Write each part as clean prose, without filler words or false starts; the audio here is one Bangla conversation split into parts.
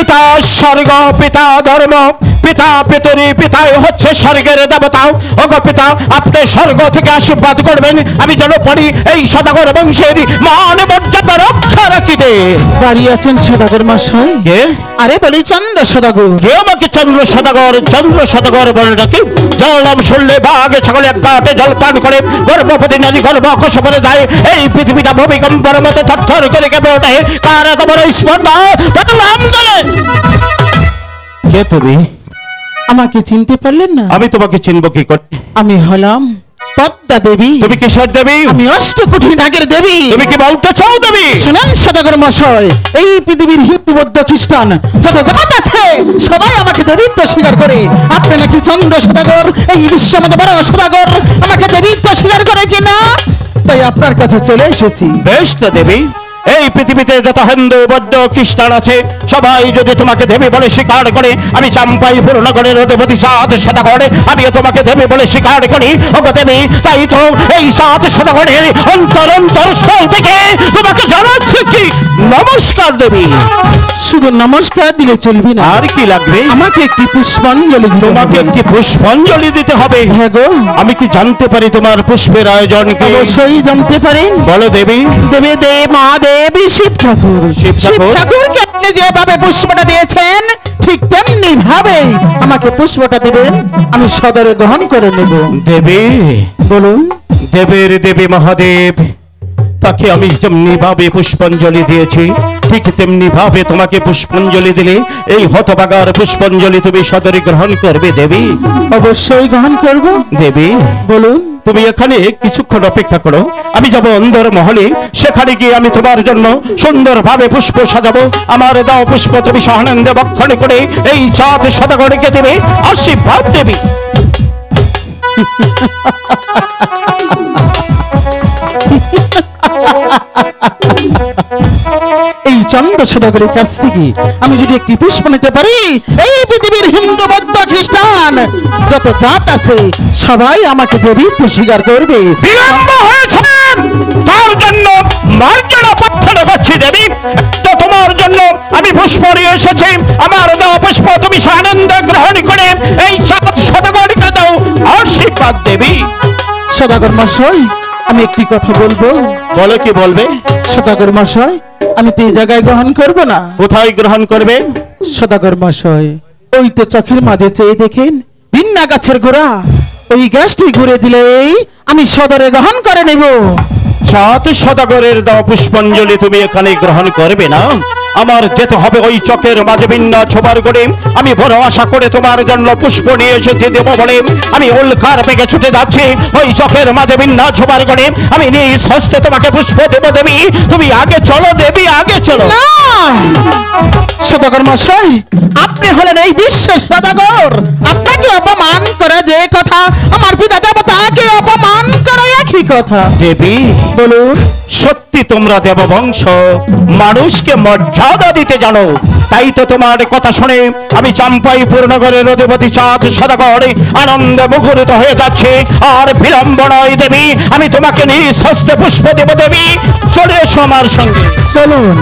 পিতা স্বর্গ, পিতা ধর্ম, পিতা পিতরি, পিতাই হচ্ছে স্বর্গের দেবতা। ওগো পিতা, আপনি স্বর্গ থেকে আশীর্বাদ করবেন আমি যেন পারি এই সদাগর বংশের মান মর্যাদা রক্ষা রাখিতে। বাড়ি আছেন সদাগর মশাই? কে? আরে বলি চন্দ্র সদাগর। কে আমাকে চন্দ্র সদাগর বলে ডাকে? যার নাম শুনলে বাঘ ছাগলে এক গাতে জল পান করে গর্ভবতী নারী গর্ভ খসে যায়। এই পৃথিবীটা ভূমিকম্পের মতো থরথর করে কেঁপে ওঠে। কার এত বড় স্পর্ধা নাম করে? কে তুমি? আমাকে চিনতে পারলেন না? আমি তোমাকে চিনব কি করে? আমি হলাম পদ্মা দেবী। তুমি কিসের দেবী? আমি অষ্টকোটি নাগের দেবী। তুমি কি বলতে চাও দেবী? শুনেন সদাগর মশাই, এই পৃথিবীর হিন্দু বৌদ্ধ খ্রিস্টান যত জাত আছে সবাই আমাকে দেবীত্ব স্বীকার করে। আপনি নাকি চন্দ্র সদাগর, এই বিশ্বের মধ্যে বড় সদাগর, আমাকে দেবীত্ব স্বীকার করে কিনা তাই আপনার কাছে চলে এসেছি। বেশ তো দেবী, এই পৃথিবীতে যত হিন্দু বৌদ্ধ খ্রিস্টান আছে সবাই যদি তোমাকে দেবী বলে স্বীকার করে, আমি চাম্পাইপুর নগরের অধিপতি সাত সদাগর আমিও তোমাকে দেবী বলে স্বীকার করি। ওগো দেবী, তাই তো এই সাত সদাগরের অন্তরস্থল থেকে তোমাকে জানাচ্ছি কি নমস্কার দেবী। শুধু নমস্কার দিলে চলবে না, আর কি লাগবে? আমাকে একটি পুষ্পাঞ্জলি দিতে হবে। তোমাকে একটি পুষ্পাঞ্জলি দিতে হবে? হ্যাঁ গো। আমি কি জানতে পারি তোমার পুষ্পের আয়োজন কি? অবশ্যই জানতে পারেন। বলো দেবী। দেবী দেব মহাদেবী শিব ঠাকুর। শিব ঠাকুরকে আপনি যেভাবে পুষ্পটা দিয়েছেন ঠিক তেমনি ভাবে আমাকে পুষ্পটা দেবেন, আমি সদরে গ্রহণ করে নেব। দেবী বলুন। দেবের দেবী মহাদেব, তাকে আমি যেমনি ভাবে পুষ্পাঞ্জলি দিয়েছি ঠিক তেমনি ভাবে তোমাকে পুষ্পাঞ্জলি দিলে এই হতভাগার পুষ্পাঞ্জলি তুমি সদরে গ্রহণ করবে দেবী? অবশ্যই গ্রহণ করব। দেবী বলুন। তুমি এখানে কিছুক্ষণ অপেক্ষা করো, আমি যাব অন্দর মহলে, সেখানে গিয়ে আমি তোমার জন্য সুন্দরভাবে পুষ্প সাজাবো। আমার দাও পুষ্প তুমি সহানন্দে বক্ষণ করে এই চাঁদ সদাগরকে দেবে আশীর্বাদ দেবী। এই চন্দ্র সদাগরের কাছ থেকে আমি যদি একটি পুষ্প নিতে পারি, এই পৃথিবীর হিন্দু বৌদ্ধ খ্রিস্টান যত জাত আছে সবাই আমাকে দেবীত্ব স্বীকার করবে। বিলম্ব হয়েছে, তার জন্য মার্জনা প্রার্থনা করছি দেবী। তো তোমার জন্য আমি পুষ্প নিয়ে এসেছি, আমার দাও পুষ্প তুমি আনন্দে গ্রহণ করে এই সাত সদাগরকে দাও আশীর্বাদ দেবী। সদাগর মশাই, আমি একটি কথা বলবো। বলো, কি বলবে? সদাগর মশাই, আমি তো এই জায়গায় গ্রহণ করব না। কোথায় গ্রহণ করবে? সদাগর মশাই, ওই তো চোখের মাঝে চেয়ে দেখেন বিন্না গাছের গোড়া, ওই গাছটি ঘুরে দিলেই আমি সদরে গ্রহণ করে নেব। সাত সদাগরের দাও পুষ্পাঞ্জলি তুমি এখানে গ্রহণ করবে না? আমার যেতে হবে ওই চকের মাঝে বিন্না ছোবার করে। আমি বড় আশা করে তোমার জন্য পুষ্প নিয়ে এসেছি দেব বলে আমি উল্কার বেগে ছুটে যাচ্ছি ওই চকের মাঝে বিন্না ছোবার করে। আমি নিজ হস্তে তোমাকে পুষ্প দেব দেবী, তুমি আগে চলো দেবী, আগে চলো। সদাগর মশাই, আপনি হলেন এই বিশ্বের সদাগর, আপনাকে অপমান করা যে কথা, আমার পিতা দেবতাকে অপমান করা একই কথা। দেবী বলুন। সত্যি তোমরা দেববংশ মানুষকে মর্যাদা দিতে জানো, তাই তো তোমার কথা শুনে আমি চাম্পাইপুর নগরের অধিপতি চাঁদ সদাগর আনন্দে মুখরিত হয়ে যাচ্ছে। আর বিলম্ব নয় দেবী, আমি তোমাকে নিজ হস্তে পুষ্প দেব দেবী। চলে এসো আমার সঙ্গে। চলুন।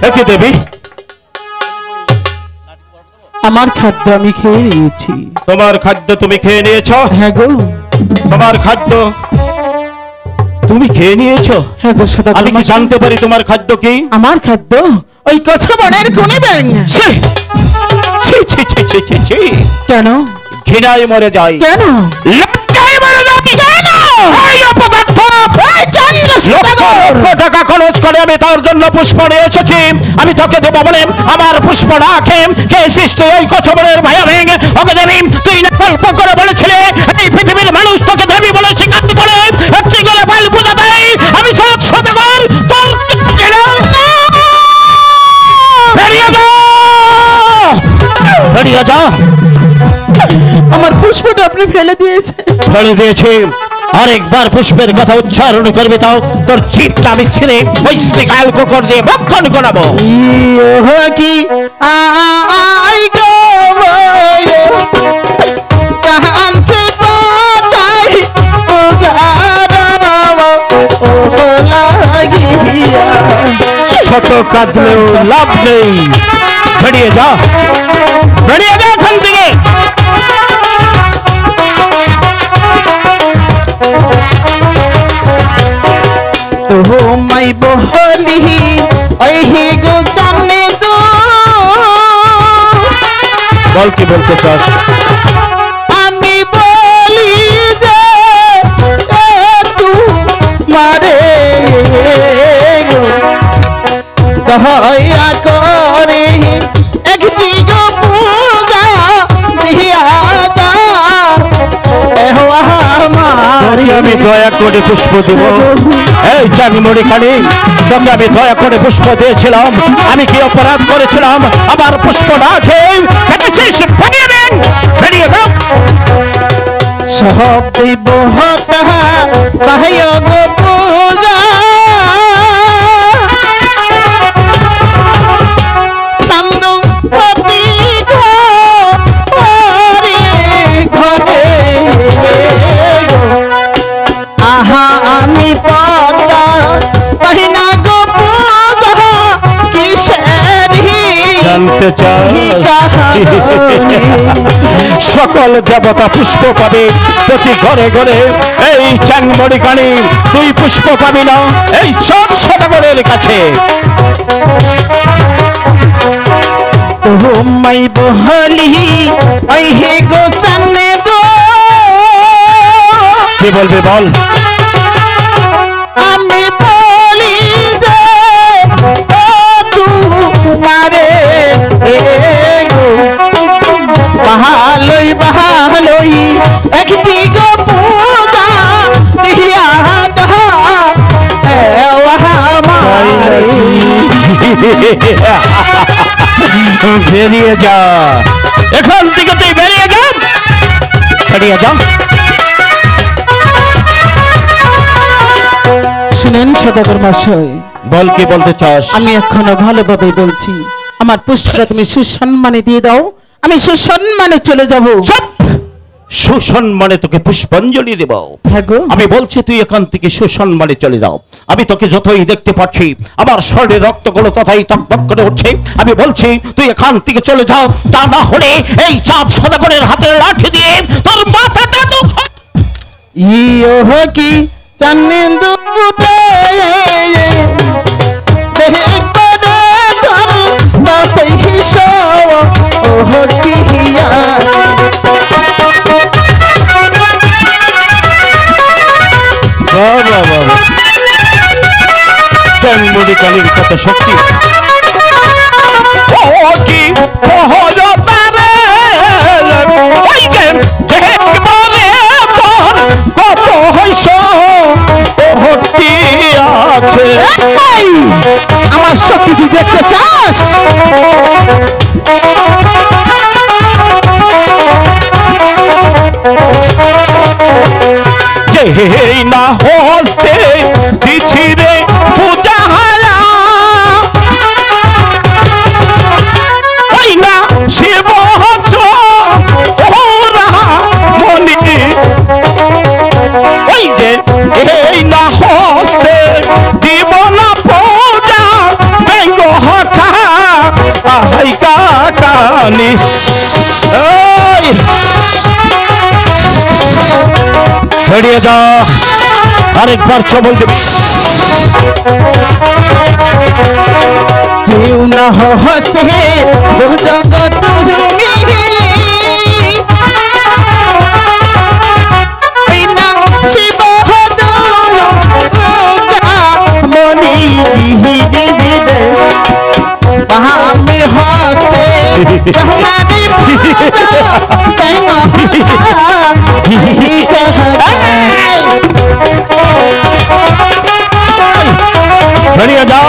একে দেবী, আমার খাদ্য আমি খেয়ে নিয়েছি। তোমার খাদ্য তুমি খেয়ে নিয়েছো? হ্যাঁ গো। তোমার খাদ্য তুমি খেয়ে নিয়েছো? হ্যাঁ গো সদাগর আমি কি মশাই। জানতে পারি তোমার খাদ্য কি? আমার খাদ্য ওই কচ্ছা বনের কোণে ব্যাং। ছি ছি ছি ছি ছি ছি ছি। কেন? ঘৃণায় মরে যাই। কেন? লজ্জায় মরে যাই। কেন? এই অপদার্থ, এই চন্দ্র সদাগর টাকা খরচ করে আমি তার জন্য পুষ্প নিয়ে এসেছি। আমি তোকে দেবো বলে আমার পুষ্প না খেয়েছিস তুই ওই কচ্ছপের ভাইয়া ভেঙ। ওকে দেবী, তুই না গল্প করে বলেছিলে এই পৃথিবীর মানুষ তোকে দেবী বলে স্বীকার করে একটি করে বাল পূজা দেয়। আমি সব সদাগর তোর বেরিয়ে যা, বেরিয়ে যা। আমার পুষ্পটা আপনি ফেলে দিয়েছেন। ফেলে দিয়েছে, আরেকবার পুষ্পের কথা উচ্চারণ করবে তাও তোর চিৎটা আমি ছিঁড়ে ওই শ্রীকাল কুকুর দিয়ে ভক্ষণ করাবো। কি আই গো কাঁদছে পাতাই উগারাম ও লাগিয়া শত কাঁদলেও লাভ নেই। বেরিয়ে যা, বেরিয়ে যা এখান থেকে। তোমায় বহলি ওই হে গো জানে তো। বল কি বলতে চাস? আমি বলি যে মারে দয়া করে একটি গো পূজা দিয়া আমি দয়া করে পুষ্প দেব? এই চাঁদমণি খানি, তোকে আমি দয়া করে পুষ্প দিয়েছিলাম? আমি কি অপরাধ করেছিলাম? আমার পুষ্প না খেয়ে বেরিয়ে দেন, বেরিয়ে দাও। সব দেব হতা বাহ্য গো পূজা সামদু পতি ঘরে ঘরে আহা আমি পতা পাহিনা গো পূজা কিসের জানতে চাস? সকল দেবতা পুষ্প পাবে প্রতি ঘরে ঘরে। এই চাঁদমণি খানি তুই পুষ্প পাবি না এই সব সদাগরের কাছে। তোমায় বহলি ওই হে গো জানে তো। কি বলবি বল? আমি বলি যে তোমারে বাহালই বাহালই একটি গো পূজা দিয়া বেরিয়ে যা এখান থেকে, তুই বেরিয়ে যা, বেরিয়ে যা। শুনেন সদাগর মশাই, বল কি বলতে চাস? আমি এখনো ভালোভাবে বলছি, আমার পুষ্পটা তুমি সুসম্মানে দিয়ে দাও, আমি সুসম্মানে চলে যাব। চুপ! সুসম্মানে তোকে পুষ্পাঞ্জলি দেব? আমি বলছি তুই এখান থেকে সুসম্মানে চলে যাও। আমি তোকে যতই দেখতে পাচ্ছি আমার শরীরে রক্তগুলো তথাই টকবক করে উঠছে। আমি বলছি তুই এখান থেকে চলে যাও, তা না হলে এই চাঁদ সদাগরের হাতের লাঠি দিয়ে তোর মাথাটা তো ইয়ো কি চান্দেন্দু উঠে দেহে করে ধর বাপে হিসো ওহ কি হিয়া চাঁদমণি খানির কত শক্তি! ও কি সহজতারে ওই যে দেখবারে তোর কত হইস ভক্তি আছে। আমার শক্তি তুই দেখতে চাস? এই না হস্তে দিছি রে পূজা হারা, ওই না শিব ওরা মনি, ওই যে এই না হস্তে দিব না পূজা ব্যঙ্গ হঠা আহাই কাকানিস। বেরিয়ে যা, আরেকবার চবল দেব। কেউ না হস্তে বহু জগৎ তুমি শিব মনি আমি হস্তে বেরিয়ে যা।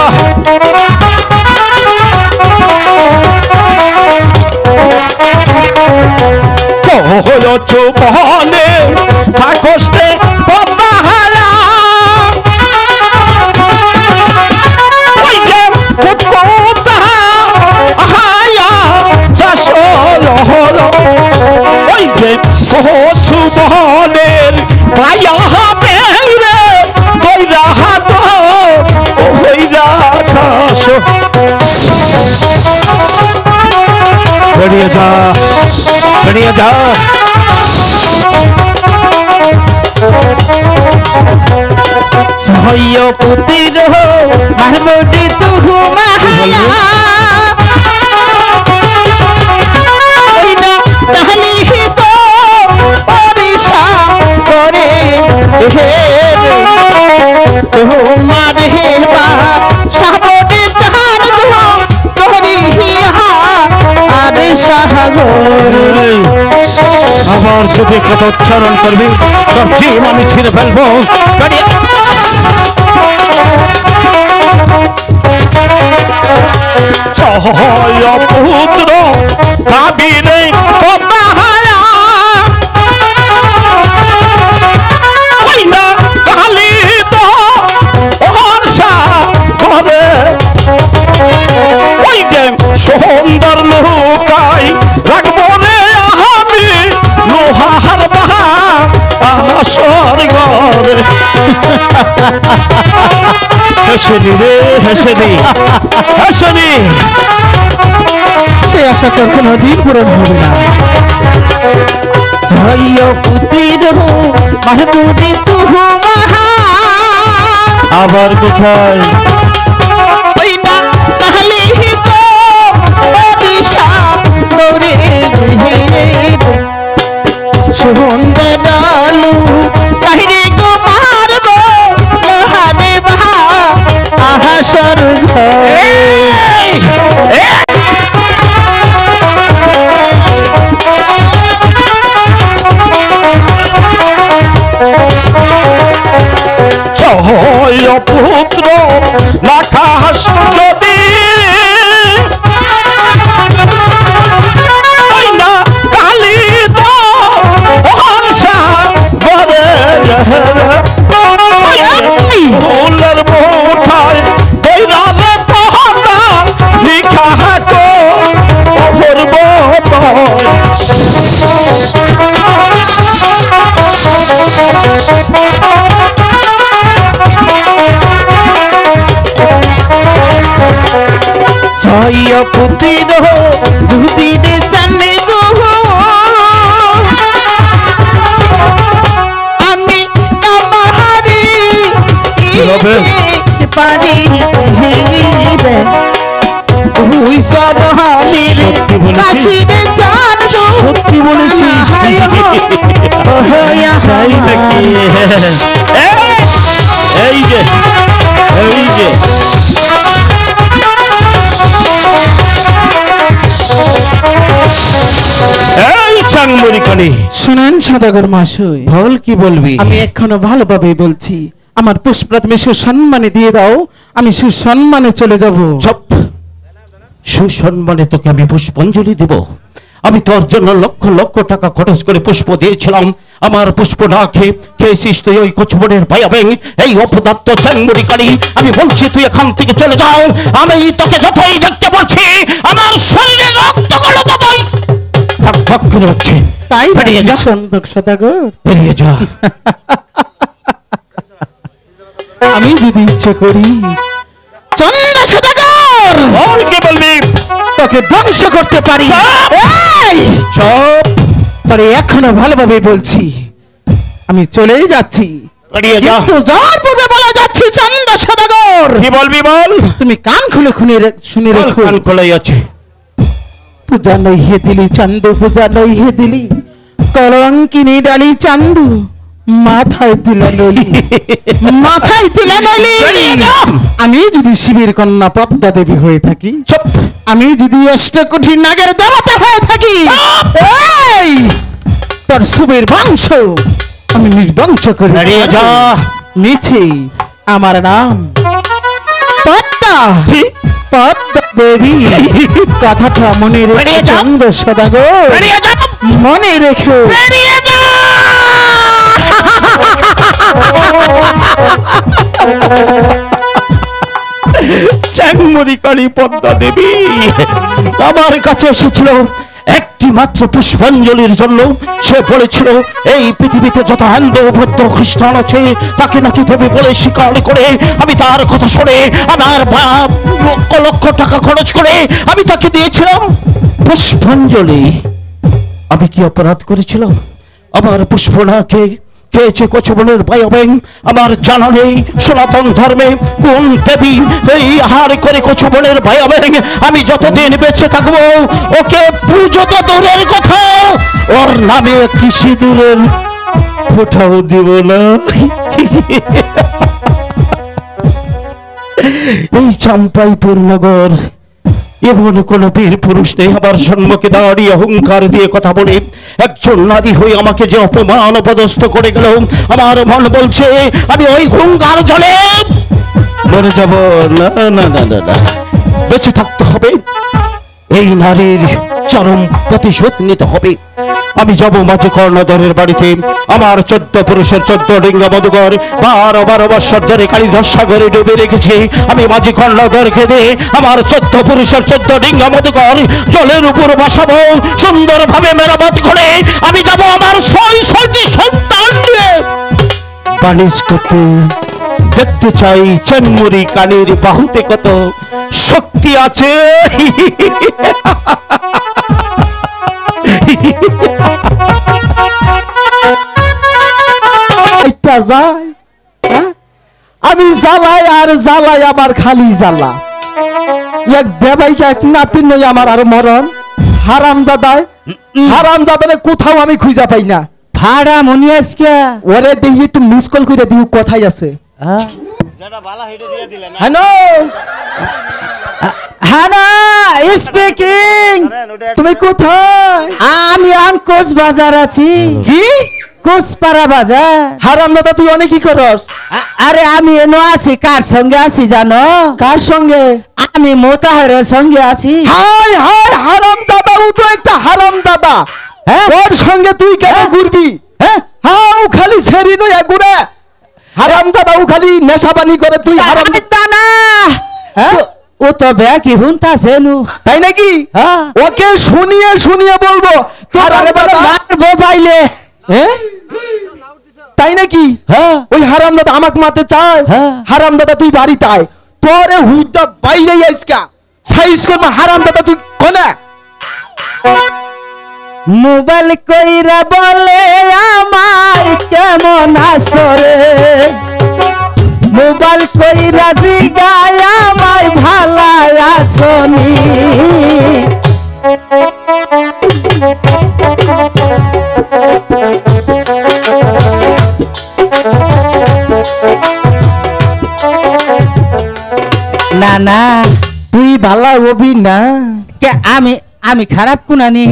চুপনে থাকস্তে পদ্মাহারা, ওই যে পুতকোতা আহায়া চাষল হল, ওই যে চুপনের পায়া হবে রে কইরা হাত ওইরা খাস বেরিয়ে যা, বেরিয়ে যা। সহ্য পুতির মাহমুদি তুহু মাহায়া তাহলে তো পরিশা করে হে তোমার হেবা সাবনে জাহান দো তোরি হিয়া আর সাগর। আবার যদি কথা উচ্চারণ করবি তোর জিম আমি ছিঁড়ে ফেলবো। সহায় পুত্র কাবিরে পতাহায়া কইনা কালি তো হর্ষা করে ওই যে সুন্দর নৌকায় রাখবো রে আমি লোহার বাহা আসর ঘরে। হেসেনি রে হেসেনি হেসেনি, সে আশা তোর কোনদিন পূরণ হবে না। জয় পুতির মাহমুদি তুহু মাহা আবার কোথায় ওই না তাহলে তো অভিশা করে সুন্দর আলু কাহিরে গো মারব লোহারে বাহা আহাসর ঘর। সহায় পুত্র লাখাস নদী না কালি তো হর্ষা ঘরে ফুলের মুঠায় কৈরারে পহতা লিখা তো অপূর্ব জয় পুতির দুদিন চানে গো আমি কামাহারি পারি তুই সরহামির কাশিরে জানবো সত্যি বলেছিস এই যে এই যে এই চাংমুড়ি কানি শুনেন সদাগর মহাশয়, বল কি বলবি? আমি এখনো ভালোভাবে বলছি, আমার পুষ্পরা তুমি সুসম্মানে দিয়ে দাও, আমি সুসম্মানে চলে যাব। চুপ, সুসম্মানে তোকে আমি পুষ্পাঞ্জলি দেব? আমি তোর জন্য লক্ষ লক্ষ টাকা খরচ করে পুষ্প দিয়েছিলাম, আমার পুষ্প না খেয়ে খেয়েছিস তুই ওই কচুবনের ভাইয়াবেন এই অপদার্থ চাংমুড়ি কানি। আমি বলছি তুই এখান থেকে চলে যাও, আমি তোকে যতই দেখতে পাচ্ছি আমার শরীরে রক্তগুলো ততই ভাগ ভাগ করে হচ্ছে। তাই বেরিয়ে যা, সুন্দর সদাগর, বেরিয়ে যা। আমি যদি ইচ্ছে করি চন্দ্র সদাগর বল কি বলবি? তোকে ধ্বংস করতে পারি। এই! চুপ, তবে এখনো ভালোভাবে বলছি, আমি চলেই যাচ্ছি, বেরিয়ে যা। কিন্তু যাওয়ার পূর্বে বলা যাচ্ছি চন্দ্র সদাগর, কি বলবি বল? তুমি কান খুলে শুনে বল, রেখো। কান খোলাই আছে। পূজা নই হে দিলি চান্দু, পূজা নই হে দিলি কলঙ্কিনী ডালি চান্দু, মাথায় তুলে নলি, মাথায় তুলে নলি। আমি যদি শিবের কন্যা পদ্মা দেবী হয়ে থাকি, চুপ, আমি যদি অষ্টকোটি নাগের দেবতা হয়ে থাকি, এই তোর শিবের বংশ আমি নির্বংশ করে বেরিয়ে যা। মিছে আমার নাম পদ্মা, পদ্মা দেবী। কথাটা মনে রেখে বেরিয়ে যাও। চন্দ্র সদাগর, বেরিয়ে যা, মনে রেখো। বেরিয়ে যা। চাংমুড়ি কালী পদ্মা দেবী আমার কাছে এসেছিল একটি মাত্র পুষ্পাঞ্জলির জন্য। সে বলেছিল এই পৃথিবীতে যত হিন্দু বৌদ্ধ খ্রিস্টান আছে তাকে নাকি দেবী বলে স্বীকার করে। আমি তার কথা শুনে আমার লক্ষ লক্ষ টাকা খরচ করে আমি তাকে দিয়েছিলাম পুষ্পাঞ্জলি, আমি কি অপরাধ করেছিলাম? আমার পুষ্পনাকে খেয়েছে কচুবনের বায়বেন। আমার জানা নেই সনাতন ধর্মে কোন দেবী এই আহার করে কচুবনের বায়বেন। আমি যতদিন বেঁচে থাকবো ওকে পুজো তো দূরের কথা, ওর নামে একটি সিঁদুরের ফোঁটাও দিব না। এই চাম্পাইপুর নগর এমন কোন বীর পুরুষ নেই আমার সম্মুখে দাঁড়িয়ে অহংকার দিয়ে কথা বলে একজন নারী হয়ে আমাকে যে অপমান অপদস্থ করে গেল। আমার মন বলছে আমি ওই গঙ্গার জলে মরে যাব। না না না না না, বেঁচে থাকতে হবে, এই নারীর চরম প্রতিশোধ নিতে হবে। আমি যাব মাঝে কর্ণধরের বাড়িতে, আমার 14 পুরুষের 14 ডিঙ্গা মধুকর 12 বৎসর ধরে কালীধর সাগরে ডুবে রেখেছি। আমি মাঝে কর্ণধরকে দিয়ে আমার 14 পুরুষের 14 ডিঙ্গা মধুকর জলের উপর বসাবো সুন্দরভাবে মেরামত করে। আমি যাব আমার 6টি সন্তান নিয়ে বাণিজ্য করতে। দেখতে চাই চেনমুড়ি কানির বাহুতে কত শক্তি আছে। যায় আমি জ্বালাই আর জ্বালাই, আমার খালি জ্বালা। এক বেবাইকে এক নাতিন নই আমার আর মরণ। হারাম দাদারে কোথাও আমি খুঁজা পাই না। ভাড়া মনি আজকে ওরে দেখি একটু মিস কল করে দিও, কোথায় আছে? হ্যালো হ্যানা স্পিকিং, তুমি কোথায়? আমি কোচ বাজার আছি। কি কোচপাড়া বাজার? হারাম দাদা তুই অনেক কি করস? আরে আমি এনো আছি। কার সঙ্গে আছি জানো? কার সঙ্গে? আমি মোতাহারের সঙ্গে আছি। হাই হাই হারাম দাদা, ও তো একটা হারাম দাদা। হ্যাঁ, ওর সঙ্গে তুই কেন ঘুরবি? হ্যাঁ হ্যাঁ, ও খালি ছেড়ি নয় ঘুরে। হারাম দাদা ও খালি নেশাবানি করে। তুই হারাম দাদা না? হ্যাঁ, ও তো ব্যাকি হুনতাছে নু, তাই নাকি? হ্যাঁ, ওকে শুনিয়ে শুনিয়ে বলবো হারাম দাদা মারবো পাইলে। হ্যাঁ তাই নাকি? হ্যাঁ, ওই হারাম দাদা আমাকে মারতে চায়। হারাম দাদা তুই বাড়িতে আয়, তোরে হুইটা বাইরে আইসকা সাইজ করবা। হারাম দাদা তুই কোনে? মোবাইল কইরা বলে আমায় কেমন আছো রে, মোবাইল কইরা জিগায় আমায় ভালো আছো নি। না না তুই ভালো হবি না। কে আমি আমি খারাপ কোনানি?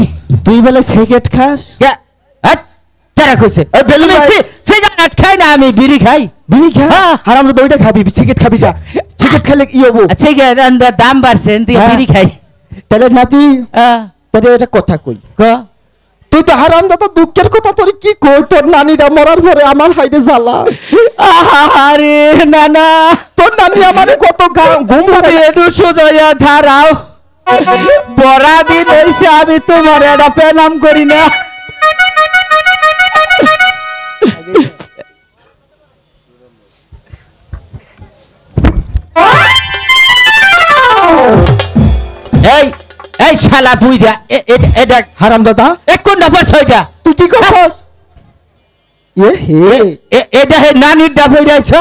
তুই বলে সিগারেট খাস? কে কেরা কইছে? ওই বেলুন সিগারেট খাই না, আমি বিড়ি খাই। বিড়ি খা? হারাম দাদা ওইটা খাবি, সিগারেট খাবি না। সিগারেট খেলে কি হবো? সিগারেট দাম বাড়ছে, বিড়ি খাই। তাহলে নাতি তাহলে এটা কথা কই ক, তুই তো হারাম দাদা দুঃখের কথা তোর কি কই? তোর নানিরা মরার পরে আমার হাইরে জ্বালা। আরে নানা, তোর নানি আমারে কত ঘুম ধরে একটু সোজা ধারাও। বড়া দিন হইছে আমি তোমার এটা পেনাম করি না। এই এই শালা বুইরা এটা হারাম দাদা এক কোন নাম্বার 6টা তুই কি করছস? এ হে এটা হে নানির দা বইরাইছ।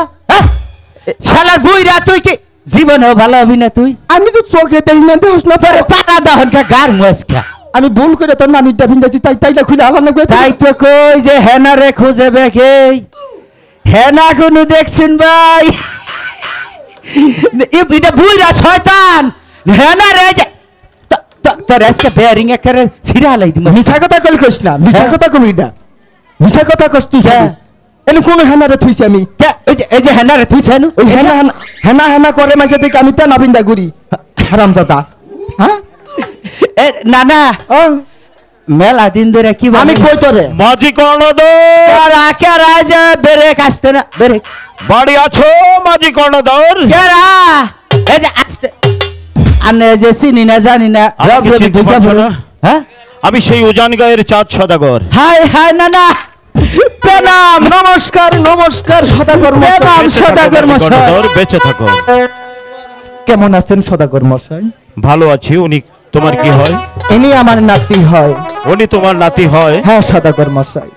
শালা বুইরা তুই কি জীবনে ভালো হবি না তুই? আমি তো চোখে দেই না, দেহস না তোরে পাকা দহনকা গার মস্কা। আমি ভুল করে তোর নানির দা ভিন্দাছি, তাই তাইলা খুলে আলান না। তাই তো কই যে হেনা রে খুঁজে বেকে হেনা কোনু দেখছেন ভাই? এটা বুইরা শয়তান হেনা রে যে তোর আজকে বেয়ারিং একারে ছিড়া লাই দিমু। মিছা কথা কল কইস না, মিছা কথা কবি না, মিছা কথা কস তুই। এনে কোন হেনারে থুইছি আমি? এই যে হেনারে থুইছে নু, ওই হেনা হেনা হেনা করে মাঝে থেকে আমি তে নাবিন্দা ঘুরি। হারাম দাদা হ্যাঁ এ না না ও মেলা দিন ধরে কি আমি কই তোরে মাঝি কর্ণধর আর আকে রাজা বেরে কাস্তে না বেরে বাড়ি আছো মাঝি কর্ণধর? কেরা এই যে আস্তে আনে যে চিনি না জানি না। হ্যাঁ, আমি সেই উজান গায়ের চাঁদ সদাগর। হাই হাই না না প্রণাম নমস্কার নমস্কার সদাগর মশাই। সদাগর মশাই বেঁচে থাকো। কেমন আছেন সদাগর মশাই? ভালো আছি। উনি তোমার কি হয়? ইনি আমার নাতি হয়। উনি তোমার নাতি হয়? হ্যাঁ সদাগর মশাই।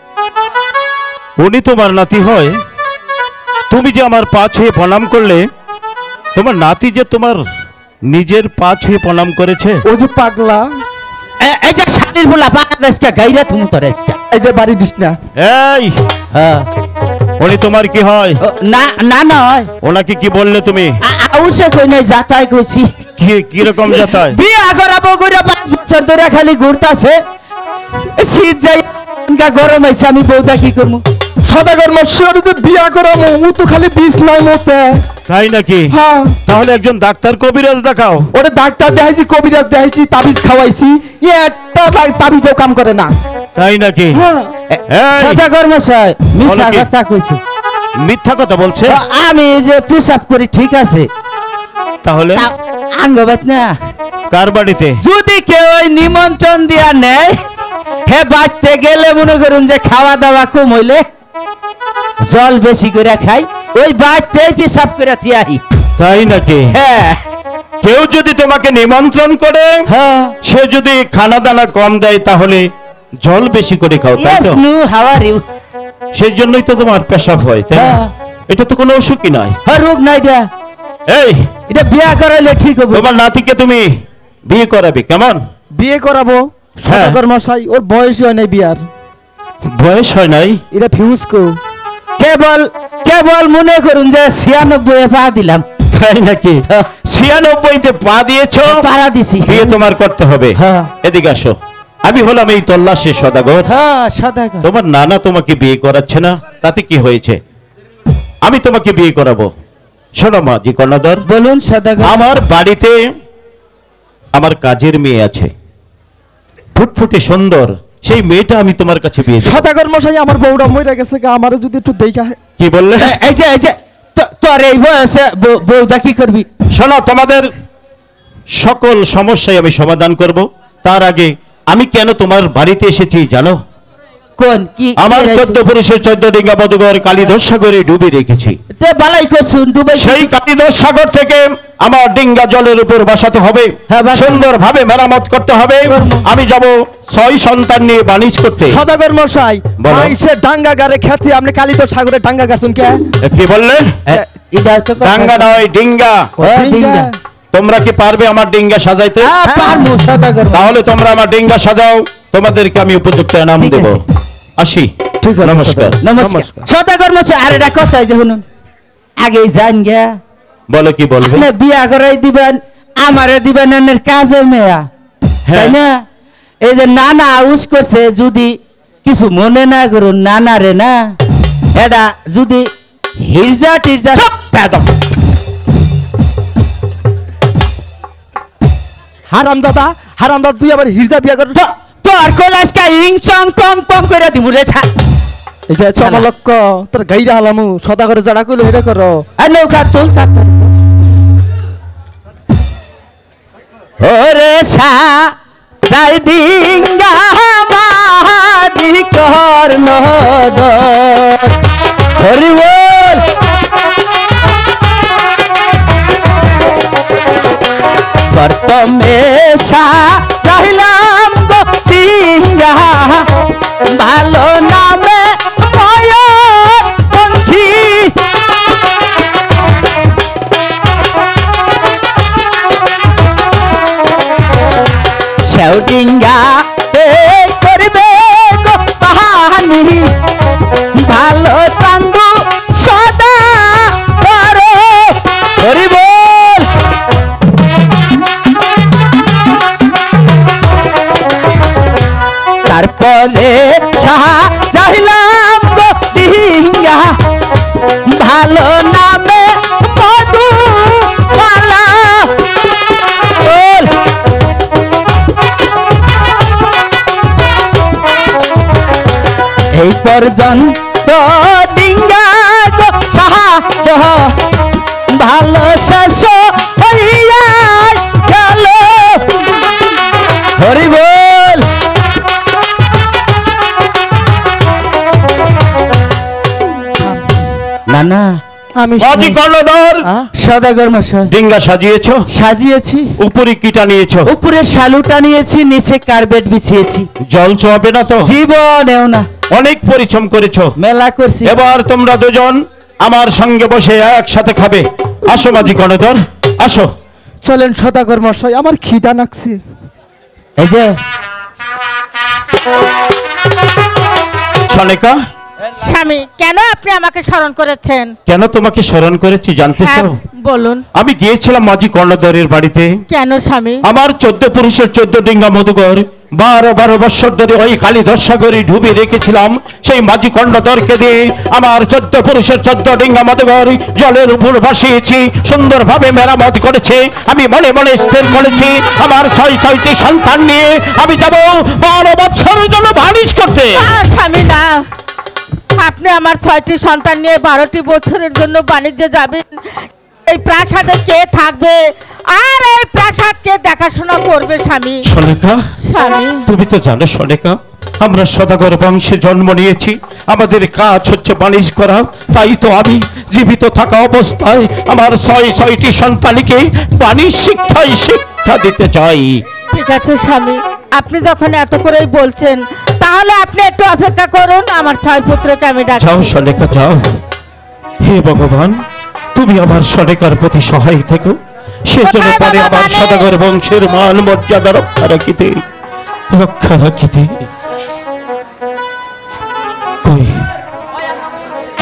উনি তোমার নাতি হয়? তুমি যে আমার পা ছুঁয়ে প্রণাম করলে, তোমার নাতি যে তোমার নিজের পা ছুঁয়ে প্রণাম করেছে? ও যে পাগলা, এই যে শাড়ির ফুলা পাকা দেশকা গাইরা তুমি তোর এসকা। এই যে বাড়ি দিস না। এই হ্যাঁ উনি তোমার কি হয়? না না নয়, ওনাকে কি বললে তুমি? আউসে কই নাই যাতাই কইছি। কি রকম যাতায়? বিয়া করাবো কইরা 5 বছর ধরে খালি ঘুরতাছে। শীত যাই গরম হইছে, আমি বউটা কি করবো? সদাগর মশাই তো বিয়া করামু, ও তো খালি বিষ নাই মতে। তাই নাকি? হ্যাঁ তাহলে একজন ডাক্তার কবিরাজ দেখাও। ওরে ডাক্তার দেখাইছি, কবিরাজ দেখাইছি, তাবিজ খাওয়াইছি, একটা তাবিজও কাম করে না। তাই নাকি? হ্যাঁ এই, সদাগর মশাই মিছা কি? কথা কইছে। মিথ্যা কথা বলছে? আমি যে প্রসাব করি ঠিক আছে, তাহলে আঙ্গবাত না। কার বাড়িতে? যদি কেউ ওই নিমন্ত্রণ দিয়া নেয়, হে বাড়তে গেলে মনে করুন যে খাওয়া দাওয়া কম হইলে জল বেশি করে খাই, ওই বাড়তেই পেশাব করে থিয়াহি। তাই নাকি? হ্যাঁ কেউ যদি তোমাকে নিমন্ত্রণ করে, হ্যাঁ সে যদি খানা দানা কম দেয়, তাহলে জল বেশি করে খাও, তাই ইয়েস তো? নু হাউ আর ইউ? সেই জন্যই তো তোমার পেশাব হয়, তাই না? হ্যাঁ। এটা তো কোনো অসুখই নয়। হ্যাঁ রোগ নাই এটা, এই এটা বিয়া করাইলে ঠিক হবে। তোমার নাতিকে তুমি বিয়ে করাবে, কেমন? বিয়ে করাবো সদাগর মশাই, ওর বয়স হয় নাই বিয়ার। বয়স হয় নাই? এটা ফিউজ কো। কেবল কেবল মনে করুন যে 96 পা দিলাম। তাই নাকি? 96তে পা দিয়েছো, পাড়া দিছি। বিয়ে তোমার করতে হবে। হ্যাঁ। এদিকে আসো। আমি হলাম এই তল্লাশে সদাগর। হ্যাঁ সদাগর। তোমার নানা তোমাকে বিয়ে করাচ্ছে না, তাতে কি হয়েছে? আমি তোমাকে বিয়ে করাবো। শোনো মা জি কর্ণধর, বলুন সদাগর। আমার বাড়িতে আমার কাজের মেয়ে আছে, ফুটফুটে সুন্দর, সেই মেয়েটা আমি তোমার কাছে বিয়ে দেব। সদাগর মশাই আমার বউটা মরে গেছে, আমারও যদি একটু দেখা। কি বললে? এই যে তোর এই বয়সে বউটা কি করবি? শোনো, তোমাদের সকল সমস্যায় আমি সমাধান করব। তার আগে আমি কেন তোমার বাড়িতে এসেছি জানো? কোন কি? আমার 14 পুরুষের 14 ডিঙ্গা বদগর কালীধর সাগরে ডুবে রেখেছি। তে বালাই করছুন ডুবে। সেই কালীধর সাগর থেকে আমার ডিঙ্গা জলের উপর বসাতে হবে, হ্যাঁ, বাসা- সুন্দর ভাবে মেরামত করতে হবে। আমি যাব 6 সন্তান নিয়ে বাণিজ্য করতে। সদাগর মশাই, বলো। মাইসে ডাঙ্গা গারে খেতে আপনি কালিতো সাগরে ডাঙ্গা গাছুন কে? কি বললে? এটা তো ডাঙ্গা নয়, ডিঙ্গা। ডিঙ্গা। তোমরা কি পারবে আমার ডিঙ্গা সাজাইতে? পারমু সদাগর। তাহলে তোমরা আমার ডিঙ্গা সাজাও, তোমাদেরকে আমি উপযুক্ত ইনাম ঠিক দেব। আছে। আসি। ঠিক আছে, নমস্কার। নমস্কার সদাগর মশাই। আর এটা কথা যে শুনুন, আগে জান গিয়া বলো, কি বলবে? আপনি বিয়া করাই দিবেন, আমারে দিবেন এনের কাজে মেয়া, তাই না? এই যে নানা আউস করছে, যদি কিছু মনে না করুন নানা রে, না এটা যদি হিরজা টিরজা হারাম দাদা তুই আবার হিরজা বিয়া কর। তোর কলাসকা ইং চং টং টং করে দিমু রে ছা। এই যে চমলক্ক তোর গাইরা হালামু, সদাগরে যারা কইলো হেরে করো। আর নৌকা তুল কাট ওরে সা যাই ডিঙ্গা মাঝি কর্ণ হরি বল। প্রথমে সা চাইলাম গো ডিঙ্গা, ভালো নামে ময়ূর পঙ্খী। সেও ডিঙ্গা করবে গো পাহানি, ভালো চান্দু সদা করে হরি বল। তারপরে সাহা যাইলাম গো ডিঙ্গা, ভালো নামে মধু মালা বল। এই পর্যন্ত ডিঙ্গা গো সাহা ভালো শেষ হইয়া গেল হরি বল। না না আমি অতি কর্ণধর, সদাগর মশাই ডিঙ্গা সাজিয়েছো? সাজিয়েছি। উপরে কিটা নিয়েছো? উপরে শালুটা নিয়েছি, নিচে কার্পেট বিছিয়েছি। জল চোয়াবে না তো? জীবনেও না। অনেক পরিশ্রম করেছো, মেলা করছি। এবার তোমরা দুজন আমার সঙ্গে বসে একসাথে খাবে। আসো মাঝি কর্ণধর, আসো। চলেন সদাগর মশাই, আমার খিদা লাগছে। এই যে সনেকা, স্বামী, কেন আপনি আমাকে স্মরণ করেছেন? কেন তোমাকে স্মরণ করেছি জানতে হ্যাঁ, চাও? বলুন। আমি গিয়েছিলাম মাঝি কর্ণধরের বাড়িতে। কেন স্বামী? আমার 14 পুরুষের 14 ডিঙ্গা মধুকর 12 বছর ধরে ওই কালীধর সাগরে ডুবে রেখেছিলাম। সেই মাঝি কর্ণধরকে দিয়ে আমার 14 পুরুষের 14 ডিঙ্গা মধুকর জলের উপর ভাসিয়েছি, সুন্দরভাবে মেরামত করেছে। আমি মনে মনে স্থির করেছি আমার 6টি সন্তান নিয়ে আমি যাব 12 বছরের জন্য বাণিজ্য করতে। না স্বামী, না। আপনি আমার 6টি সন্তান নিয়ে 12টি বছরের জন্য বাণিজ্যে যাবেন। এই প্রাসাদে কে থাকবে আর এই প্রাসাদ কে দেখাশোনা করবে স্বামী? সনেকা, স্বামী, তুমি তো জানো সনেকা, আমরা সদাগর বংশে জন্ম নিয়েছি, আমাদের কাজ হচ্ছে বাণিজ্য করা। তাই তো আমি জীবিত থাকা অবস্থায় আমার 6টি সন্তানকে বাণিজ্য শিক্ষা দিতে চাই। ঠিক আছে স্বামী, আপনি যখন এত করেই বলছেন তাহলে আপনি একটু অপেক্ষা করুন, আমার 6 পুত্রকে আমি ডাকছি। যাও সনেকা, যাও। হে ভগবান, তুমি আমার সনেকার প্রতি সহায় থেকো, সেজন্য কোথায় পারে বাবা আমার মানে? সদাগর বংশের মান মর্যাদা রক্ষা রাখিতে। কই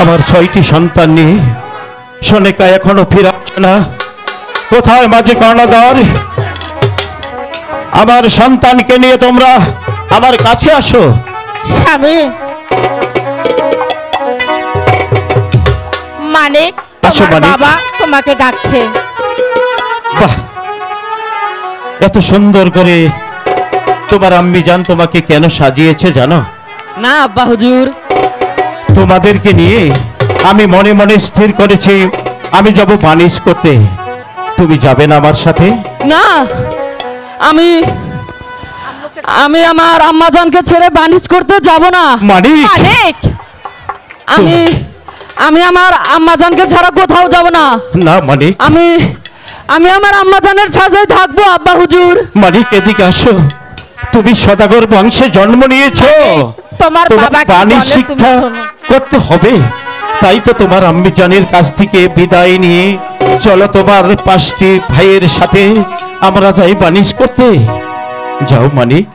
আমার 6টি সন্তান নিয়ে সনেকা এখনো ফিরে আসছে না? কোথায় মাঝি কর্ণধর? আমার সন্তানকে নিয়ে তোমরা আমার কাছে আসো। স্বামী, মানিক, আসো, তোমার মানিক। বাবা তোমাকে ডাকছে। বাহ, এত সুন্দর করে তোমার আম্মি জান তোমাকে কেন সাজিয়েছে জানো? না আব্বা হুজুর। তোমাদেরকে নিয়ে আমি মনে মনে স্থির করেছি আমি যাব বাণিজ্য করতে। তুমি যাবে না আমার সাথে? না, আমি আমার আম্মাজানকে ছেড়ে বাণিজ্য করতে যাব না। মানিক, মানিক, আমি আমার আম্মাজানকে ছাড়া কোথাও যাব না। না মানিক, আমি আমার আম্মাজানের সাথে থাকবো আব্বা হুজুর। মানিক এদিকে আসো। তুমি সদাগর বংশে জন্ম নিয়েছো, তোমার তোমার বাবা কি বাণিজ্য বলে তুমি শিক্ষা শোনো। করতে হবে। তাই তো তোমার আম্মি জানের কাছ থেকে বিদায় নিয়ে চলো তোমার 5টি ভাইয়ের সাথে আমরা যাই বাণিজ্য করতে। যাও মানিক।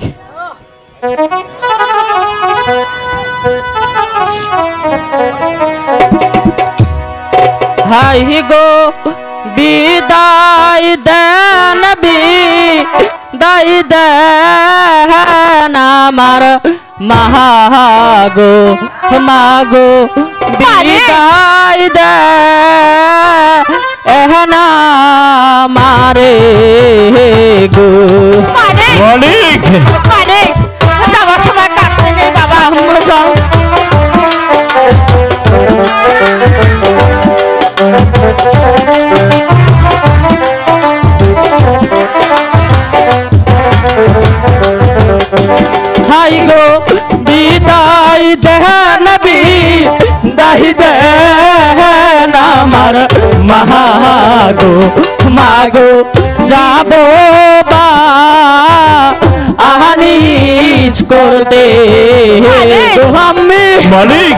হাই গো বিদায় দেন, বিদায় দেন আমার মাগো, মাগো বিদায় দেন মারে গো। মানিক, মানিক, মানিক, যাওয়ার সময় কাটতে নেই বাবা। যাও। হাই গো বিদায় দেন, বিদায় দেন আমার মাগো, মাগো যাব বা আনিস করতে গো আমি। মানিক,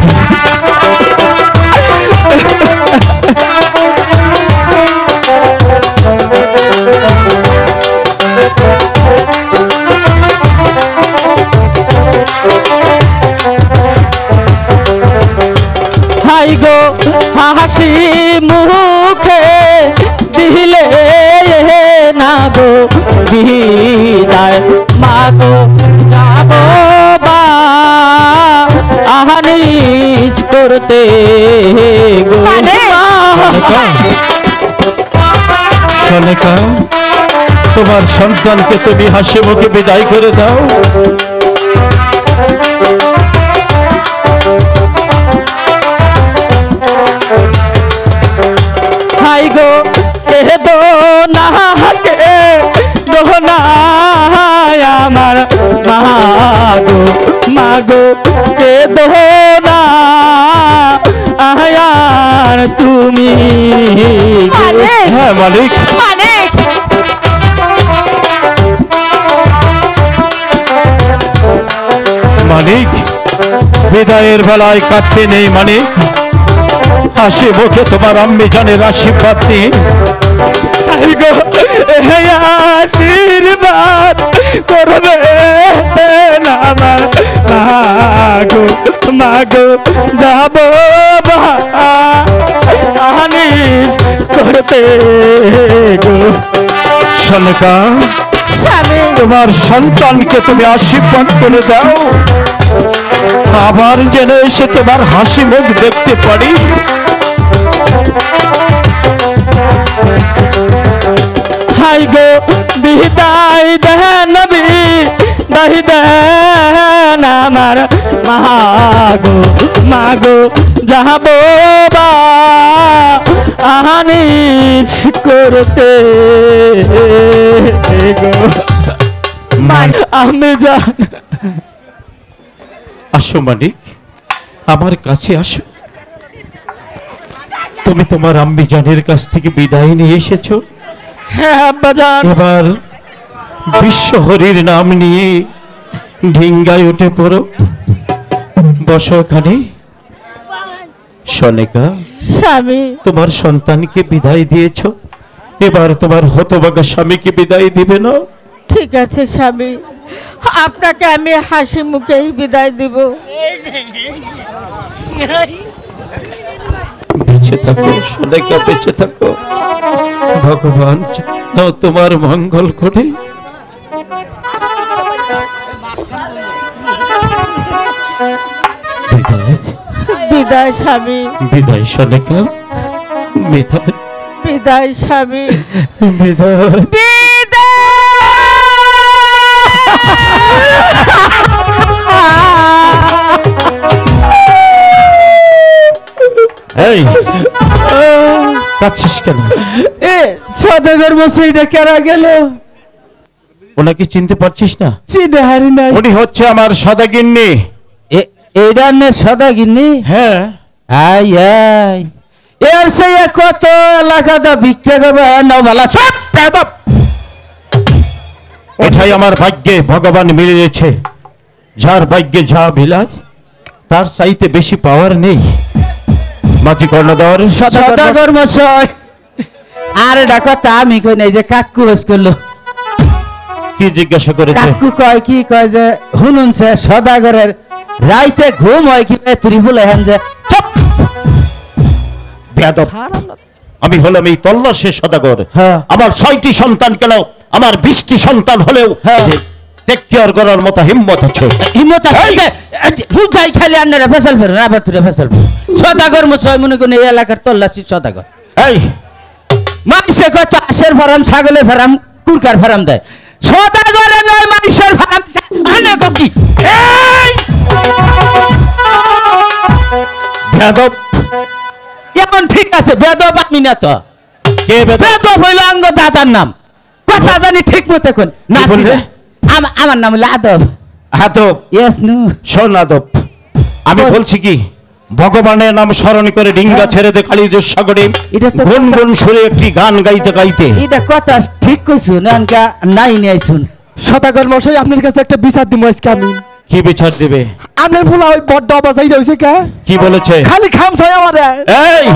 হাই গো হাসি মুখে দিলে না গো বিদায়, মাগো যাব বা আহানিজ করতে গো। সনেকা, তোমার সন্তানকে তুমি হাসি মুখে বিদায় করে দাও। হাই গো এ দো না কে দো না আমার মাগো, মাগো এ দো না আয়ার আমার তুমি মালিক হ্যাঁ মালিক, মালিক মালিক বিদায়ের বেলায় কাঁদতে নেই মানিক, হাসি মুখে তোমার আম্মি জানের আশীর্বাদ নিয়ে আশীর্বাদ করবে না আমার মাগো মাগো যাব আনিস করতে গো। সনকা, স্বামী তোমার সন্তানকে তুমি আশীর্বাদ করে দাও, আবার যেন এসে তোমার হাসি মুখ দেখতে পারি। হাই গো বিদায় দেন বিদায় দেন আমার মাগো মাগো যাব আনিস করতে গো। আমি জান আসো মানিক, আমার কাছে আসো। তুমি তোমার আম্মি জানের কাছ থেকে বিদায় নিয়ে এসেছো, হ্যাঁ আব্বা জান। এবার বিশ্ব হরির নাম নিয়ে ঢিঙ্গায় উঠে পড়ো, বসো ওখানে। সনেকা, স্বামী তোমার সন্তানকে বিদায় দিয়েছো, এবার তোমার হতভাগা স্বামীকে বিদায় দিবে না? ঠিক আছে স্বামী, আপনাকে আমি হাসি মুখেই বিদায় দিব। বেঁচে থাকো সনেকা, বেঁচে থাকো, ভগবান যেন তোমার মঙ্গল করে। বিদায়, বিদায় স্বামী, বিদায় সনেকা, বিদায়, বিদায় স্বামী, বিদায়। এই কাচ্ছিস কেন? এ সদাগর মশাইটা কেরা গেল? ওনাকে চিনতে পারছিস না? চিনে হারি নাই। উনি হচ্ছে আমার সদাগিন্নি। এইটা নে সদাগিন্নি? হ্যাঁ, আই আই এর সে কত এলাকাটা ভিক্ষা করবে নবালা সব বেয়াদব! এটাই আমার ভাগ্যে ভগবান মিলিয়েছে, যার ভাগ্যে যা বিলায় তার চাইতে বেশি পাওয়ার নেই। মাঝি কর্ণধর, সদাগর মশাই। আর এটা কথা আমি কই নাই যে কাকু বেশ করলো। কি জিজ্ঞাসা করেছে? কাকু কয় কি কয় যে শুনুন সে সদাগরের রাইতে ঘুম হয় কি ত্রিপুল হেন যে চুপ! বেয়াদব! আমি হলাম এই তল্লাশের সদাগর। হ্যাঁ। আমার 6টি সন্তান কেন, আমার 20টি সন্তান হলেও হ্যাঁ। টেক কেয়ার করার মতো হিম্মত আছে। হিম্মত আছে বুঝাই খালি আন্নারা ফেসাল ফেরে না বাতুরে ফেসাল ফেরে সদাগর মশাই মনে করেন এই এলাকার তল্লাশি সদাগর। এই মানুষে কত আশের ফার্ম ছাগলের ফার্ম কুরকার ফার্ম দেয়, সদাগরে নয় মানুষের ফার্ম আনে কি? বেয়াদব! এখন ঠিক আছে বেদব আমি না তো, কে বেয়াদব? বেদব হইল আঙ্গ দাদার নাম, কথা জানি ঠিক মতো কোন না কি বললে? আমার নাম হলো আদব। আদব? ইয়েস নু শোন আদব, আমি বলছি কি, ভগবানের নাম স্মরণ করে ডিঙ্গা ছেড়ে দে কালীদের সাগরে, এটা তো- গুনগুন সুরে একটি গান গাইতে গাইতে। এটা কথা ঠিক কইছু নানকা নাই নাই শুন। সদাগর মশাই আপনার কাছে একটা বিচার দিব আজকে আমি। কি বিচার দেবে? আপনার ভুলা ওই বড্ড অবাজাই রয়েছে কে? কি বলেছে? খালি খাম ছয় আমারে। এই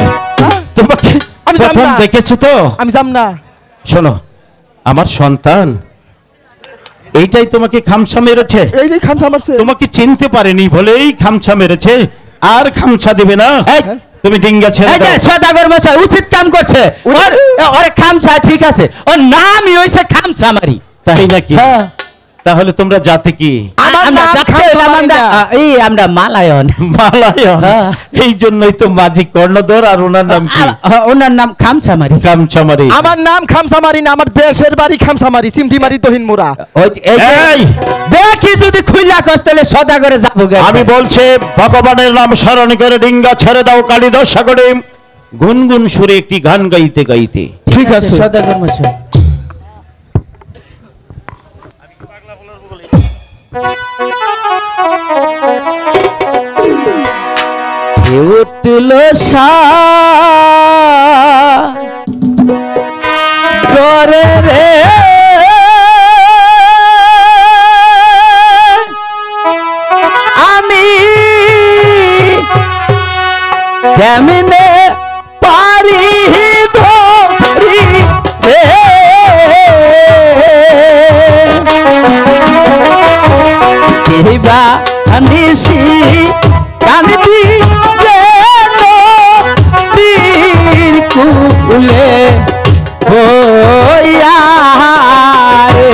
তোমাকে আমি জানি প্রথম না। দেখেছো তো? আমি যাম না। শোনো, আমার সন্তান এইটাই তোমাকে খামছা মেরেছে, এই যে খামছা মারছে। তোমাকে চিনতে পারেনি বলেই খামছা মেরেছে, আর খামছা দিবে না। এই, তুমি ডিঙ্গা ছেড়ে এই যে দাও। সদাগর মশাই উচিত কাম করছে, ওরে খামছা ঠিক আছে, ওর নামই হইছে খামছা মারি। তাই নাকি? হ্যাঁ। তাহলে তোমরা জাতি কি? আমার আমরা নাম যাকে খামছা এলাম মারি আমরা, না। এই আমরা মালায়ন। মালায়ন? হ্যাঁ। এই জন্যই তো মাঝি কর্ণধর, আর ওনার নাম কি? ওনার নাম খামছা মারি। খামছামারি। আমার নাম খামছা মারি না, আমার দেশের বাড়ি খামছা মারি, সিমটি মারি তহিন মোরা। এই! দেখি যদি খুইলা কষ্টলে সদাগরে যাবো গে। আমি বলছি ভগবানের নাম স্মরণ করে ডিঙ্গা ছেড়ে দাও কালীদর সাগরে, গুনগুন সুরে একটি গান গাইতে গাইতে। ঠিক আছে সদাগর মশাই। উঠল নিশি কান্দি বীর কুলে বইয়া রে।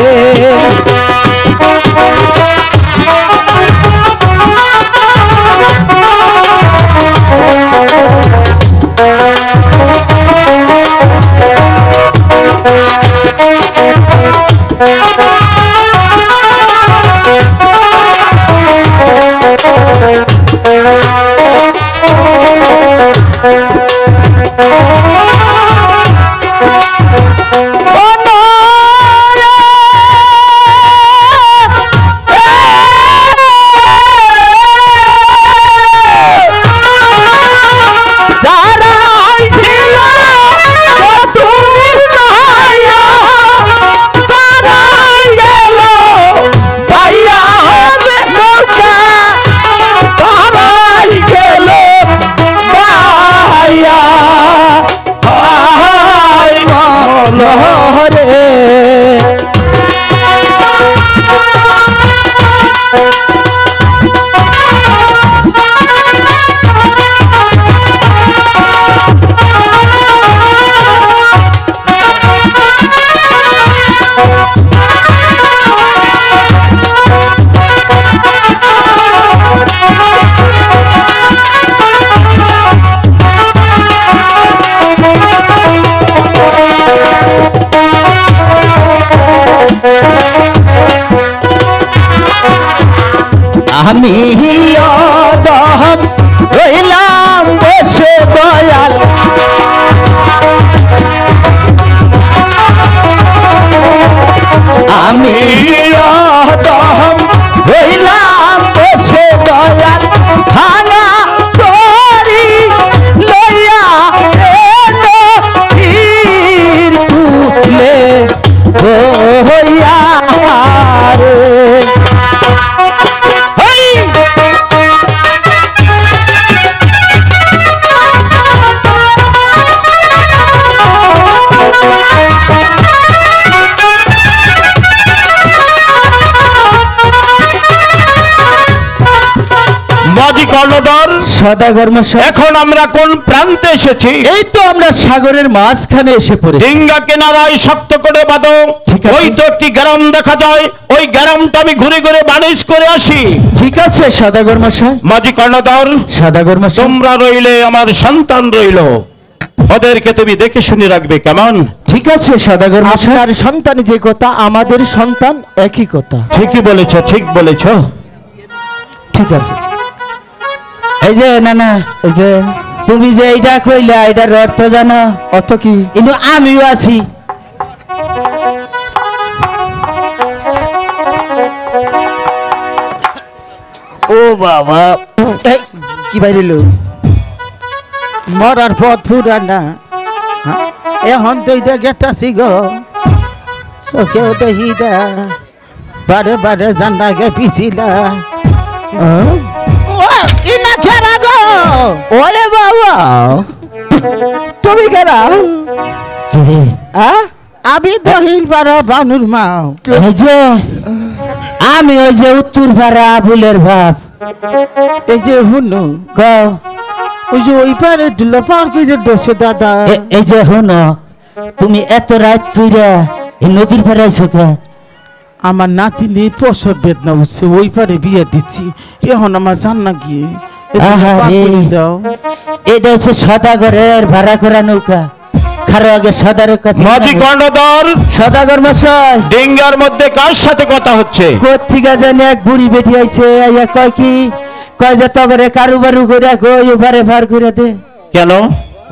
আমি দহম রইলাম বসে দয়াল আমি দহম রইলাম বসে দয়াল ভাঙা তরি লইয়া তুলে হইয়া রে। সদাগর মশাই, এখন আমরা কোন প্রান্তে এসেছি? এই তো আমরা সাগরের মাঝখানে এসে পড়েছি। ডিঙ্গা কেনারায় শক্ত করে বাঁধো। ঠিক আছে। ওই তো একটি গ্রাম দেখা যায়, ওই গ্রামটা আমি ঘুরে ঘুরে বাণিজ্য করে আসি। ঠিক আছে সদাগর মশাই। মাঝি কর্ণধর, সদাগর মশাই, তোমরা রইলে আমার সন্তান রইল, ওদেরকে তুমি দেখে শুনে রাখবে, কেমন? ঠিক আছে সদাগর মশাই। আপনার সন্তান যে কথা, আমাদের সন্তান একই কথা। ঠিকই বলেছ, ঠিক বলেছ। ঠিক আছে। এই যে না না, এই যে তুমি যে এইটা কইলা, এটার অর্থ জানো? অত কি? কিন্তু আমিও আছি। ও বাবা, এই কি বাইরেল মরার পথ ফুরানা, এখন তো এটা গেতাছি গো, চোখে দেখিদা বারে বারে জান্নাকে পিছিলা। ওরে বাবা, তুমি কেনা আমি দহিল পাড়া বানুর মা। এই যে আমি ওই যে উত্তর পাড়া আবুলের বাপ। এই যে হুনো কও, ওই যে ওই পারে দুলা পার করে দোষে দাদা। এই যে হুনো, তুমি এত রাত কইরা এই নদীর পাড়ে আইছো কে? আমার নাতিনির প্রসব বেদনা উঠছে, ওই পারে বিয়ে দিচ্ছি, এখন আমার জান না গিয়ে দাও। এটা হচ্ছে সদাগরের ভাড়া করা নৌকা। খারো আগে সদাগরের কাছে। মাঝি কর্ণধর, সদাগর মশাই, ডিঙ্গার মধ্যে কার সাথে কথা হচ্ছে? কোথেকে জানি এক বুড়ি বেটি আইছে, আইয়া কয় কি, কয় যে তগরে কারুবারু করে কই ওপারে ভার করে দে। কেন?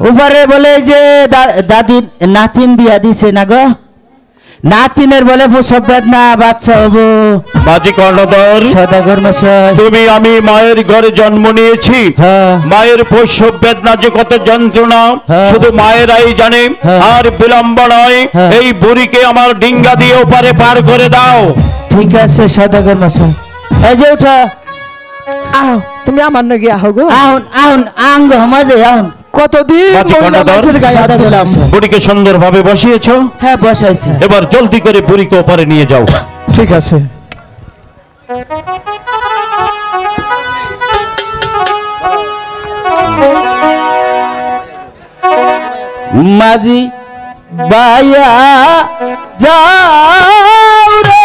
ওপারে বলে যে দাদু নাতিন বিয়া দিছে না গো, নাতিনের বলে প্রসব বেদনা, বাচ্চা হবো। মাঝি কর্ণধর, সদাগর মশাই, তুমি আমি মায়ের ঘরে জন্ম নিয়েছি, হ্যাঁ। মায়ের প্রসব বেদনা যে কত যন্ত্রণা হ্যাঁ। শুধু মায়েরাই জানে। হ্যাঁ। আর বিলম্ব নয়, হ্যাঁ। এই বুড়িকে আমার ডিঙ্গা দিয়ে ওপারে পার করে দাও। ঠিক আছে সদাগর মশাই। এই যে উঠা, আহ, তুমি আমার নাকি আহ গো, আউন আউন আঙ্গ মাঝে আউন। কতদিন মাঝি মহিলা কর্ণধর, মানুষের গায়ে হাত দিলাম। বুড়িকে সুন্দরভাবে বসিয়েছ, হ্যাঁ বসাইছি। এবার জলদি করে বুড়িকে ওপারে নিয়ে যাও। ঠিক আছে। মাঝি বায়া যাও রে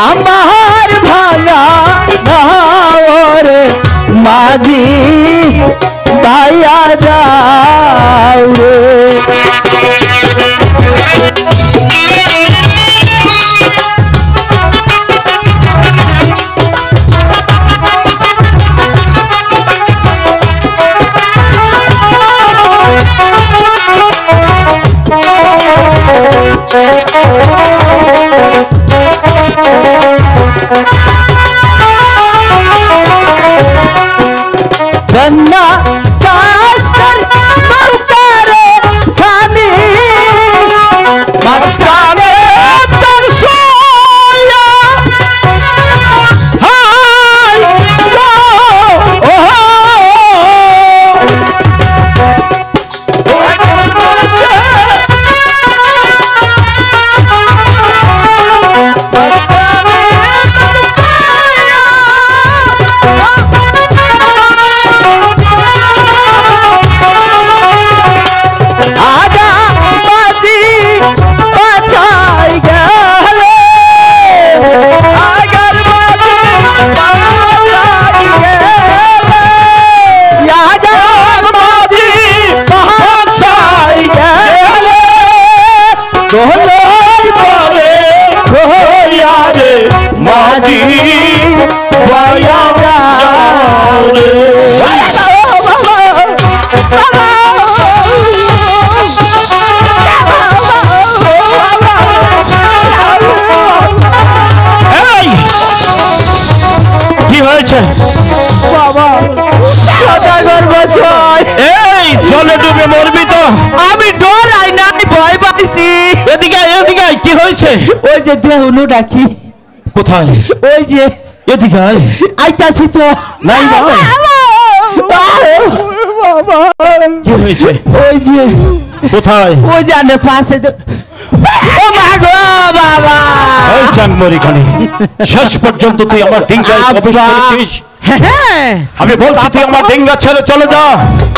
আমার ভাঙা রে মাঝি বায়া যাও রে बन्ना कास्कर मौकारे खानी मस्काने तरसोया हाय लो ओहो বাবা সদাগর বছর এই জলে ডুবে মরবি তো। আমি ডরাই না, আমি ভয় পাইছি। এদিকে আয়, এদিকে আয়, কি হয়েছে? ওই যে দেহুনু ডাকি। কোথায়? ওই যে এদিকে আয়। আইতাছি তো। নাই ভাই, কি হয়েছে? ওই যে কোথায়? ওই যে আনে পাশে ও মা গো বাবা। ওই চাংমরি খানি, শেষ পর্যন্ত তুই আমার ডিঙ্গায় প্রবেশ করেছিস। হ্যাঁ, আমি বলছি তুই আমার ডিঙ্গা ছেড়ে চলে যা।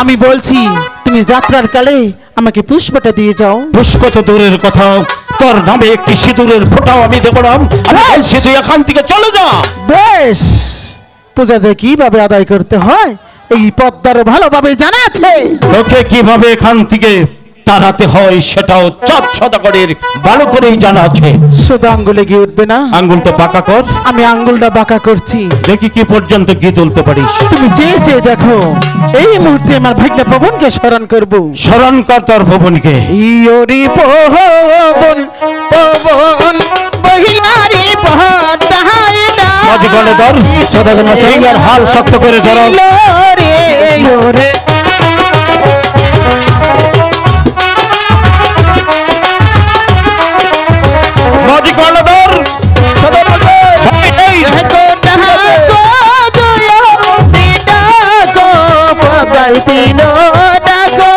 আমি বলছি তুমি যাত্রার কালে আমাকে পুষ্পটা দিয়ে যাও। পুষ্প তো দূরের কথা, তোর নামে একটি সিঁদুরের ফোঁটাও আমি দেব না। আমি বলছি তুই এখান থেকে চলে যা। বেশ, পূজা যে কিভাবে আদায় করতে হয় এই পদ্মারও ভালোভাবে জানা আছে। তোকে কিভাবে এখান থেকে তাড়াতে হয় সেটাও চাঁদ সদাগরের ভালো করেই জানা আছে। শুধু আঙ্গুলে গিয়ে উঠবে না, আঙ্গুল তো পাকা কর। আমি আঙ্গুলটা বাঁকা করছি। দেখি কি পর্যন্ত কি তুলতে পারিস। তুমি চেয়ে চেয়ে দেখো, এই মুহূর্তে আমার ভাগ্য পবনকে স্মরণ করব। স্মরণ কর তোর ভবনকে। ইয়োরি পবন পবন বহিলারি পহতাই না মাঝি গলে ধর, সদাগর মাঝি ডিঙ্গার হাল শক্ত করে ধরো। রে ইয়োরে মাঝি গলে ধর, সদাগর মাঝি। এই, ডাকো ডাকো দয়া ডাকো পদাই তিনো ডাকো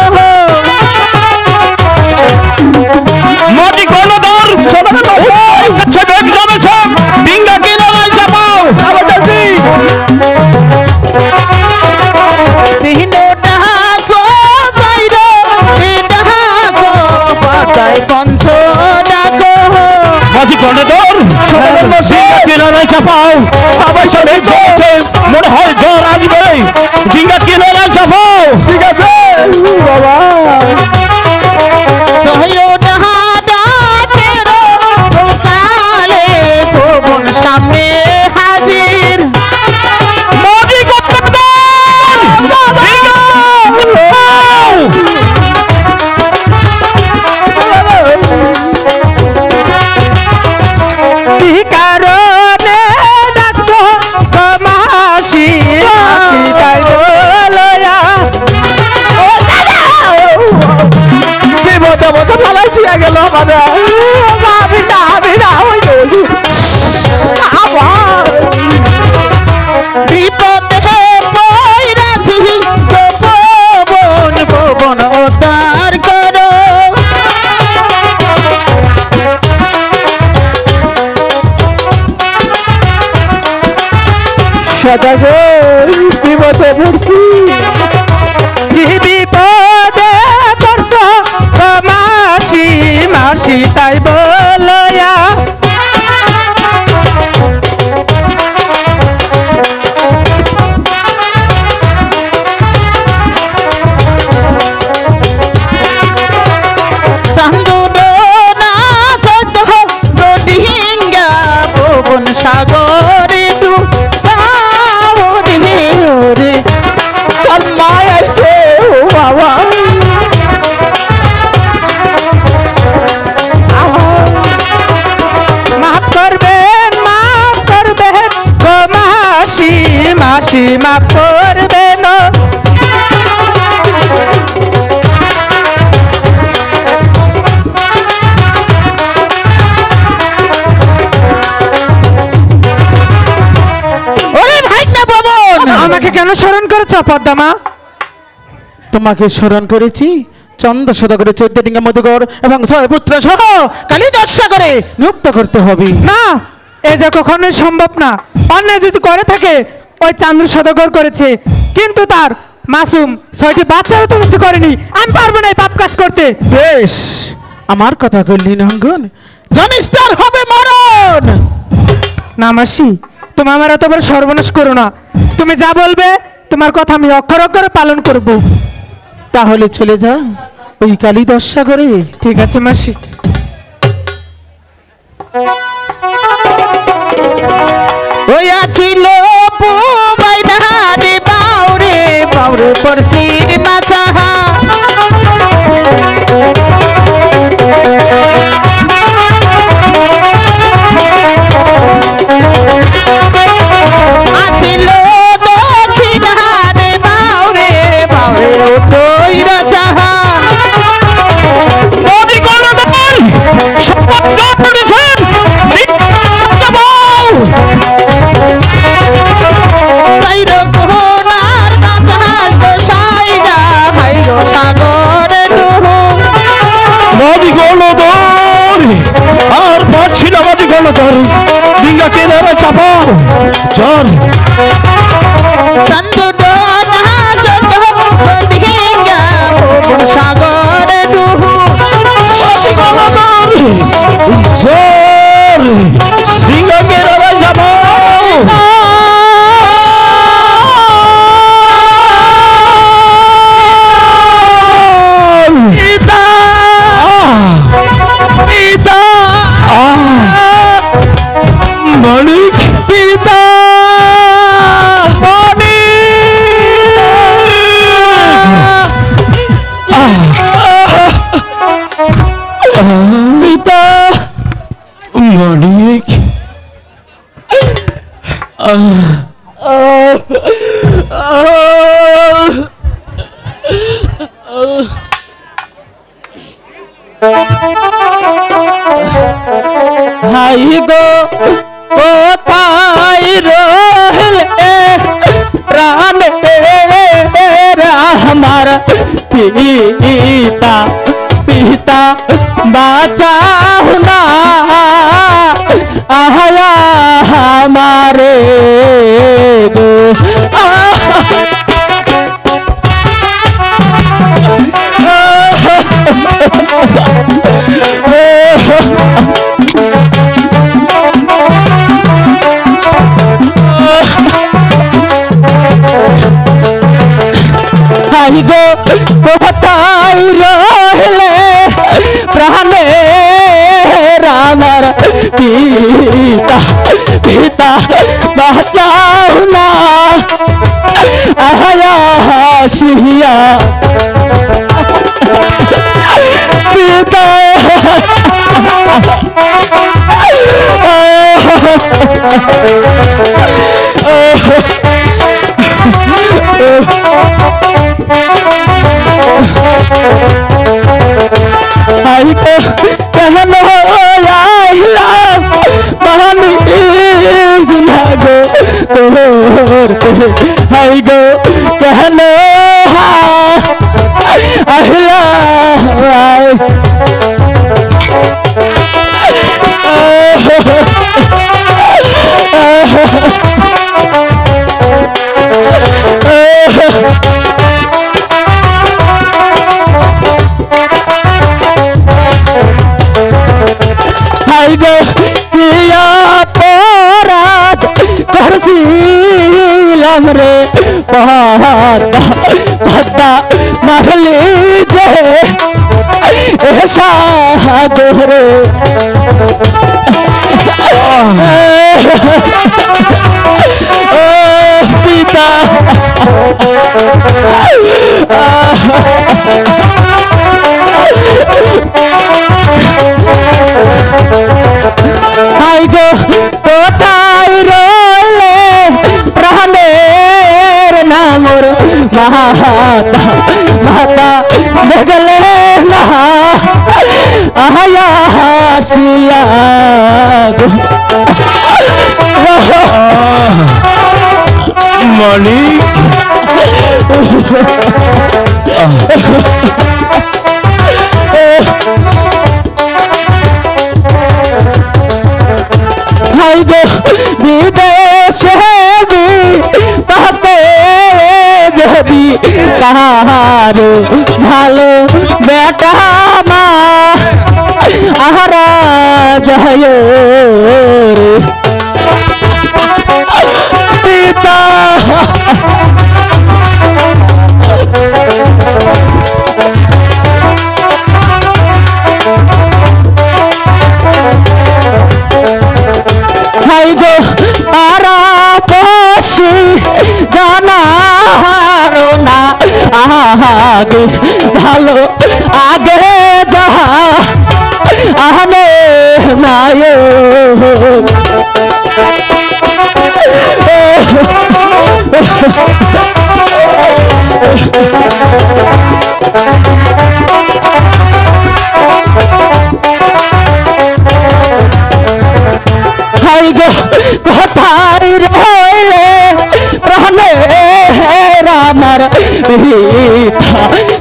মাঝি গলে ধর, সদাগর মাঝি। আচ্ছা বেগ জমেছে, ডিঙ্গা কিনারায় চাপাও। তিনো ডাকো সাইরো ডাকো পদাই পঞ্চ ডাকো মাঝি গলে ধর, সদাগর মাঝি। ডিঙ্গা কিনারায় চাপাও। সবাই সবে জমেছে, মনে হয় জ্বর আসবে। ডিঙ্গা কিনারায় চাপাও। ঠিক আছে বাবা। সহয় ডাহাডা তেরো কালে পবন সামনে হাজির মাঝি গলে ধর, ডিঙ্গা। কি কারণে ডাকছো মাসি মাসি তাই লয়া ও দাদা বিপদে মতো ফালাই দিয়া গেল মানে আমি না ওই বিপদে পয়রাছি পবন পবন উদ্ধার করো সদাগর বিপদে পড়ছি কি বিপদে পড়ছ ও মাসি মাসি তাই বলয়া সাগরে ডুবে মায় আইছে বাবা মাফ করবেন গো মাসি মাসি মাফ করবেন আমাকে কেন স্মরণ করেছ পদ্মা? তোমাকে স্মরণ করেছি চন্দ্র সদাগরে 14 ডিঙ্গা মধুকর এবং 6 পুত্র সহ কালিদাস সাগরে মুক্ত করতে হবে। না, এ যে কখনোই সম্ভব না। অন্যায় যদি করে থাকে ওই চন্দ্র সদাগর করেছে, কিন্তু তার মাসুম 6টি বাচ্চাও তো কিছু করেনি। আমি পারবো না এই পাপ কাজ করতে। বেশ, আমার কথা কইলি নঙ্গন, জানিস তার হবে মরণ। না মাসি, তুমি আমার এত বড় সর্বনাশ করো না। তুমি যা বলবে তোমার কথা আমি অক্ষর অক্ষরে পালন করব। তাহলে চলে যা ওই কালিদাস সাগরে। ঠিক আছে মাসি। ওই আছিল পুবাইনা রে বাউরে বাউরে পড়ছি মাছাহা আছিল দক্ষিণা রে বাউরে বাউরে তোই রাজাহা নদী গণদল সপত্র করেছেন তাইরো কোনার বাতাস দশাই যা হাইরো সাগরে ডুবু নদী গলদর আর পাচ্ছি না নদী গলদর ডিঙ্গা কেনারে চাপাও চল চন্দ্র না যত ডিঙ্গা ভুবন সাগরে ডুবু নদী গলদর চল ডিঙ্গা কেনারে চাপাও মালিক পিতা পিতা মালিক হাই গো কোথায় রহলে প্রাণের আমার পিতা পিতা বাঁচাও না আহা আমারে গো হাই গো কোথায় রহলে প্রাণের আমার পিতা পিতা বাঁচাও না আয়া হাসিয়া পিতা आई को कहनो आइला बहानी सुना गो तोर आई गो कहनो आइला দিলাম রে পদ্মা মারলি যে সাগরে ও পিতা হাই গো কোথায় রইলে প্রাণের নামর মাতা মাতা দেখলে না আয়া হাসিয়া মানিক হাই গো বিদেশে তাতে যদি কাহারো ভালো বেটা মা আহারা যায় রে পিতা হাই গো তারা পশি জানারো না আগে ভালো আগে যাহা আহনে নায় হাই গো কোথায় রইলে প্রাণে রামার পিতা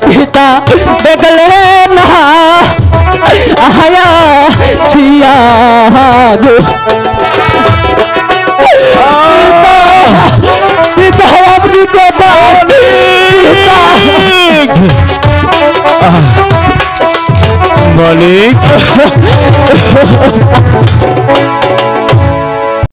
পিতা দেখলে না আয়া ছিয়া গো পিতা আপনি কোথায় পিতা মানিক